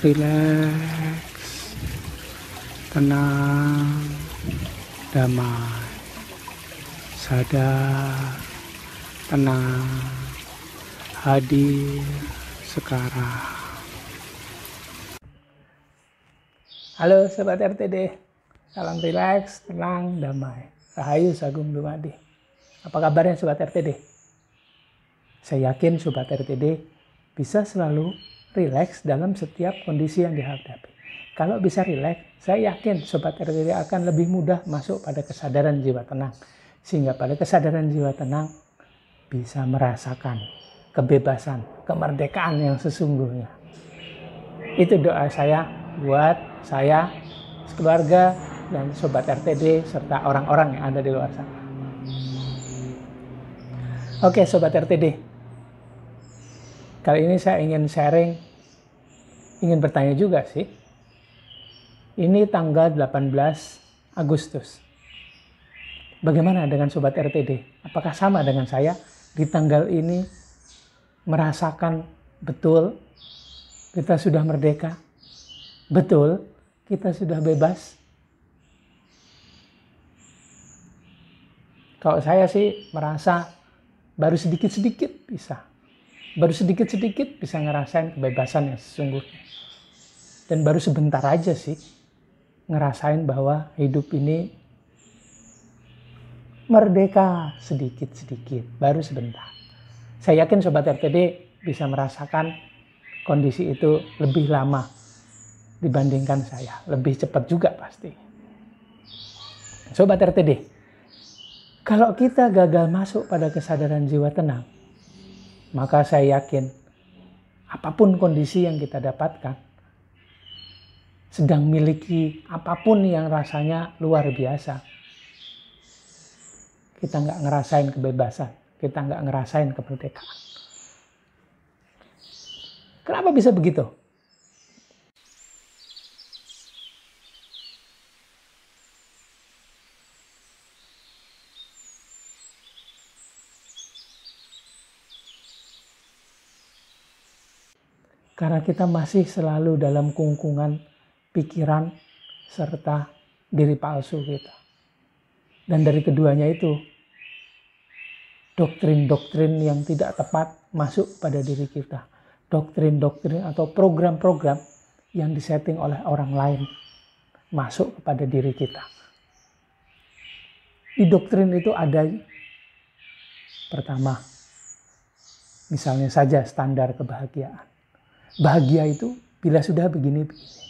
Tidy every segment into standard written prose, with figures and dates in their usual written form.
rileks, tenang, damai, sadar, tenang, hadir sekarang. Halo Sobat RTD, salam rileks, tenang, damai. Rahayu Sagung Dumadi. Apa kabarnya Sobat RTD? Saya yakin Sobat RTD bisa selalu rileks dalam setiap kondisi yang dihadapi. Kalau bisa rileks, saya yakin Sobat RTD akan lebih mudah masuk pada kesadaran jiwa tenang. Sehingga pada kesadaran jiwa tenang bisa merasakan kebebasan, kemerdekaan yang sesungguhnya. Itu doa saya buat saya, keluarga, dan Sobat RTD, serta orang-orang yang ada di luar sana. Oke Sobat RTD, kali ini saya ingin sharing, ingin bertanya juga sih. Ini tanggal 18 Agustus. Bagaimana dengan Sobat RTD? Apakah sama dengan saya di tanggal ini merasakan betul kita sudah merdeka? Betul kita sudah bebas? Kalau saya sih merasa baru sedikit-sedikit bisa. Baru sedikit-sedikit bisa ngerasain kebebasan yang sesungguhnya. Dan baru sebentar aja sih ngerasain bahwa hidup ini merdeka sedikit-sedikit. Baru sebentar. Saya yakin Sobat RTD bisa merasakan kondisi itu lebih lama dibandingkan saya. Lebih cepat juga pasti. Sobat RTD, kalau kita gagal masuk pada kesadaran jiwa tenang, maka saya yakin apapun kondisi yang kita dapatkan, sedang miliki apapun yang rasanya luar biasa, kita nggak ngerasain kebebasan, kita nggak ngerasain kemerdekaan. Kenapa bisa begitu? Karena kita masih selalu dalam kungkungan pikiran serta diri palsu kita. Dan dari keduanya itu, doktrin-doktrin yang tidak tepat masuk pada diri kita. Doktrin-doktrin atau program-program yang disetting oleh orang lain masuk kepada diri kita. Di doktrin itu ada, pertama, misalnya saja standar kebahagiaan. Bahagia itu bila sudah begini-begini.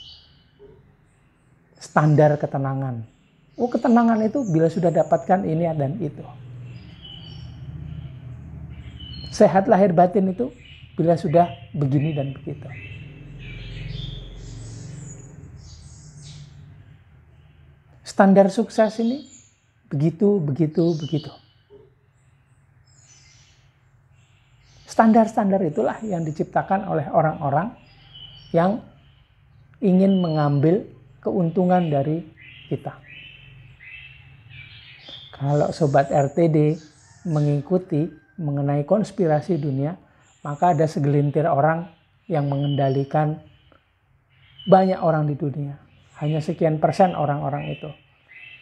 Standar ketenangan. Oh, ketenangan itu bila sudah dapatkan ini dan itu. Sehat lahir batin itu bila sudah begini dan begitu. Standar sukses ini begitu, begitu, begitu. Standar-standar itulah yang diciptakan oleh orang-orang yang ingin mengambil keuntungan dari kita. Kalau Sobat RTD mengikuti mengenai konspirasi dunia, maka ada segelintir orang yang mengendalikan banyak orang di dunia. Hanya sekian persen orang-orang itu.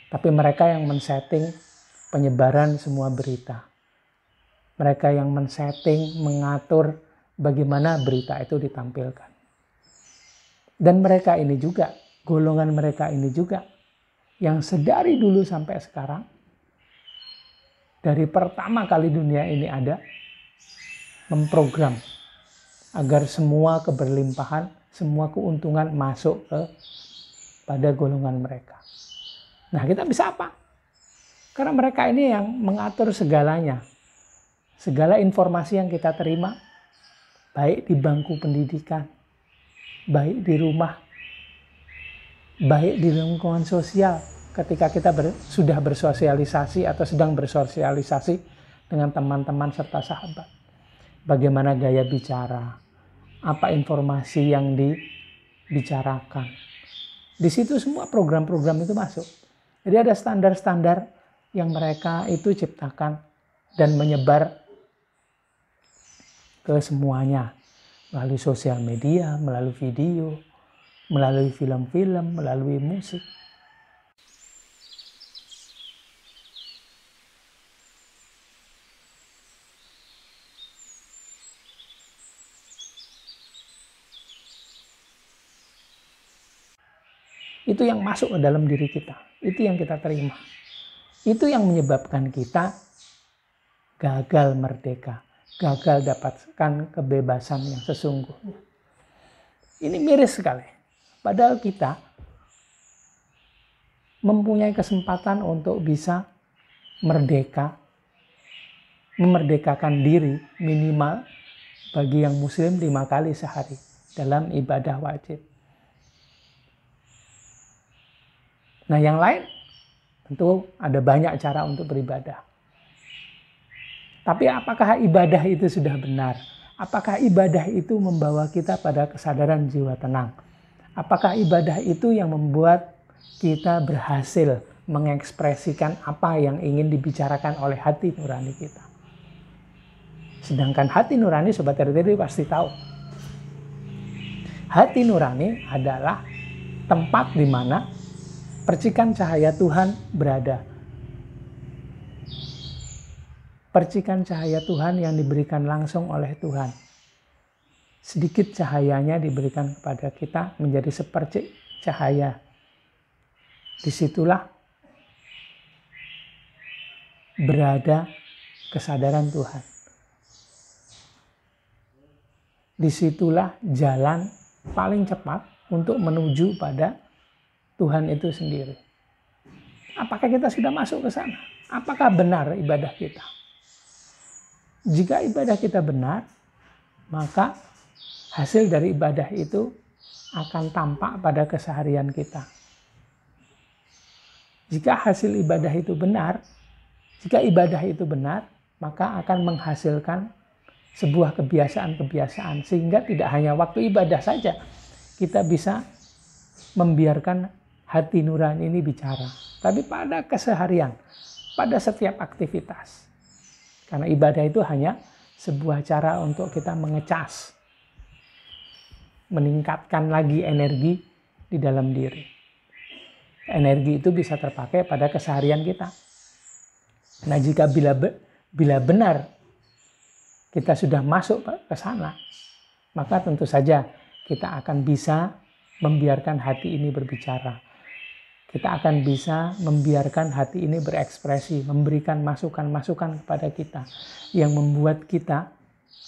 Tapi mereka yang men-setting penyebaran semua berita. Mereka yang men-setting, mengatur bagaimana berita itu ditampilkan. Dan mereka ini juga, golongan mereka ini juga, yang sedari dulu sampai sekarang, dari pertama kali dunia ini ada, memprogram agar semua keberlimpahan, semua keuntungan masuk pada golongan mereka. Nah, kita bisa apa? Karena mereka ini yang mengatur segalanya. Segala informasi yang kita terima, baik di bangku pendidikan, baik di rumah, baik di lingkungan sosial, ketika kita sudah bersosialisasi atau sedang bersosialisasi dengan teman-teman serta sahabat. Bagaimana gaya bicara, apa informasi yang dibicarakan. Di situ semua program-program itu masuk. Jadi ada standar-standar yang mereka itu ciptakan dan menyebar ke semuanya melalui sosial media, melalui video, melalui film-film, melalui musik. Itu yang masuk ke dalam diri kita, itu yang kita terima. Itu yang menyebabkan kita gagal merdeka, gagal dapatkan kebebasan yang sesungguhnya. Ini miris sekali. Padahal kita mempunyai kesempatan untuk bisa merdeka, memerdekakan diri minimal bagi yang muslim 5 kali sehari dalam ibadah wajib. Nah, yang lain tentu ada banyak cara untuk beribadah. Tapi apakah ibadah itu sudah benar? Apakah ibadah itu membawa kita pada kesadaran jiwa tenang? Apakah ibadah itu yang membuat kita berhasil mengekspresikan apa yang ingin dibicarakan oleh hati nurani kita? Sedangkan hati nurani, Sobat RTD pasti tahu. Hati nurani adalah tempat di mana percikan cahaya Tuhan berada. Percikan cahaya Tuhan yang diberikan langsung oleh Tuhan. Sedikit cahayanya diberikan kepada kita menjadi sepercik cahaya. Disitulah berada kesadaran Tuhan. Disitulah jalan paling cepat untuk menuju pada Tuhan itu sendiri. Apakah kita sudah masuk ke sana? Apakah benar ibadah kita? Jika ibadah kita benar, maka hasil dari ibadah itu akan tampak pada keseharian kita. Jika hasil ibadah itu benar, maka akan menghasilkan sebuah kebiasaan-kebiasaan. Sehingga tidak hanya waktu ibadah saja, kita bisa membiarkan hati nurani ini bicara. Tapi pada keseharian, pada setiap aktivitas. Karena ibadah itu hanya sebuah cara untuk kita mengecas, meningkatkan lagi energi di dalam diri. Energi itu bisa terpakai pada keseharian kita. Nah, jika bila benar kita sudah masuk ke sana, maka tentu saja kita akan bisa membiarkan hati ini berbicara. Kita akan bisa membiarkan hati ini berekspresi, memberikan masukan-masukan kepada kita yang membuat kita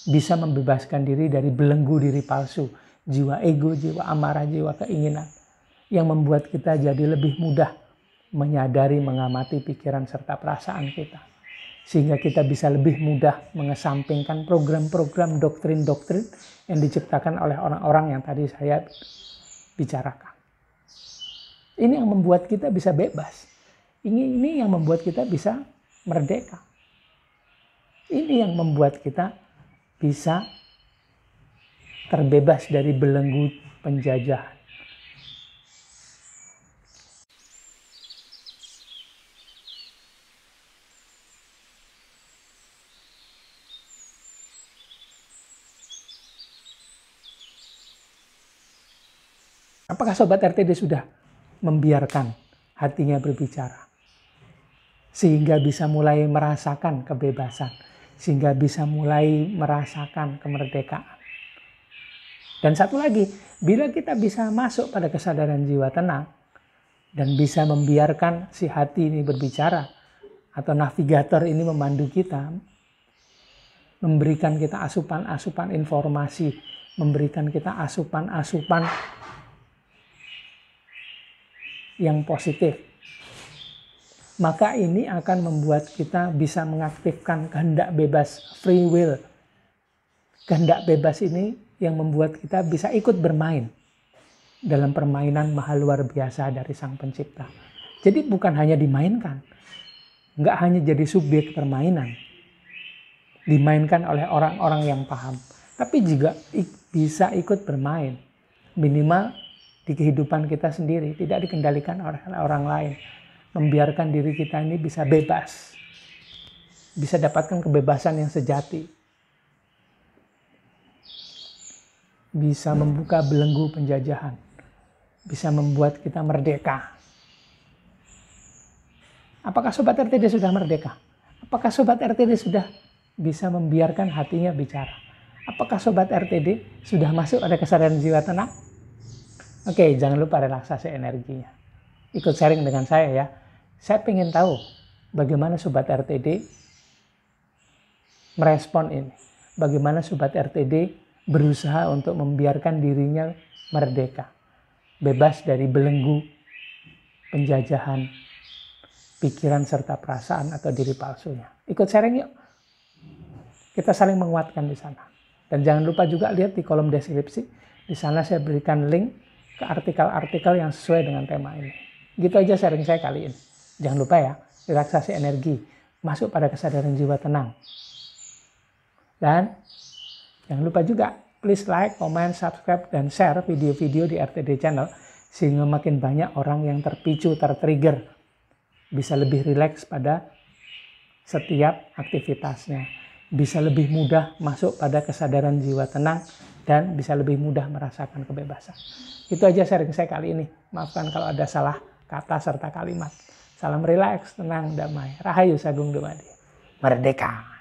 bisa membebaskan diri dari belenggu diri palsu, jiwa ego, jiwa amarah, jiwa keinginan, yang membuat kita jadi lebih mudah menyadari, mengamati pikiran serta perasaan kita. Sehingga kita bisa lebih mudah mengesampingkan program-program doktrin-doktrin yang diciptakan oleh orang-orang yang tadi saya bicarakan. Ini yang membuat kita bisa bebas. Ini yang membuat kita bisa merdeka. Ini yang membuat kita bisa terbebas dari belenggu penjajahan. Apakah Sobat RTD sudah membiarkan hatinya berbicara? Sehingga bisa mulai merasakan kebebasan. Sehingga bisa mulai merasakan kemerdekaan. Dan satu lagi, bila kita bisa masuk pada kesadaran jiwa tenang, dan bisa membiarkan si hati ini berbicara, atau navigator ini memandu kita, memberikan kita asupan-asupan informasi, memberikan kita asupan-asupan yang positif, maka ini akan membuat kita bisa mengaktifkan kehendak bebas, free will. Kehendak bebas ini yang membuat kita bisa ikut bermain dalam permainan maha luar biasa dari Sang Pencipta. Jadi bukan hanya dimainkan, nggak hanya jadi subjek permainan, dimainkan oleh orang-orang yang paham, tapi juga bisa ikut bermain, minimal di kehidupan kita sendiri, tidak dikendalikan oleh orang lain. Membiarkan diri kita ini bisa bebas. Bisa dapatkan kebebasan yang sejati. Bisa membuka belenggu penjajahan. bisa membuat kita merdeka. Apakah Sobat RTD sudah merdeka? Apakah Sobat RTD sudah bisa membiarkan hatinya bicara? Apakah Sobat RTD sudah masuk pada kesadaran jiwa tenang? Oke, jangan lupa relaksasi energinya. Ikut sharing dengan saya ya. Saya ingin tahu bagaimana Sobat RTD merespon ini. Bagaimana Sobat RTD berusaha untuk membiarkan dirinya merdeka. Bebas dari belenggu, penjajahan, pikiran serta perasaan atau diri palsunya. Ikut sharing yuk. Kita saling menguatkan di sana. Dan jangan lupa juga lihat di kolom deskripsi. Di sana saya berikan link ke artikel-artikel yang sesuai dengan tema ini. Gitu aja sharing saya kali ini. Jangan lupa ya, relaksasi energi, masuk pada kesadaran jiwa tenang. Dan jangan lupa juga, please like, comment, subscribe, dan share video-video di RTD Channel, sehingga makin banyak orang yang terpicu, tertrigger, bisa lebih rileks pada setiap aktivitasnya. Bisa lebih mudah masuk pada kesadaran jiwa tenang, dan bisa lebih mudah merasakan kebebasan. Itu aja sharing saya kali ini. Maafkan kalau ada salah kata serta kalimat. Salam rileks, tenang, damai. Rahayu Sagung Dumadi. Merdeka.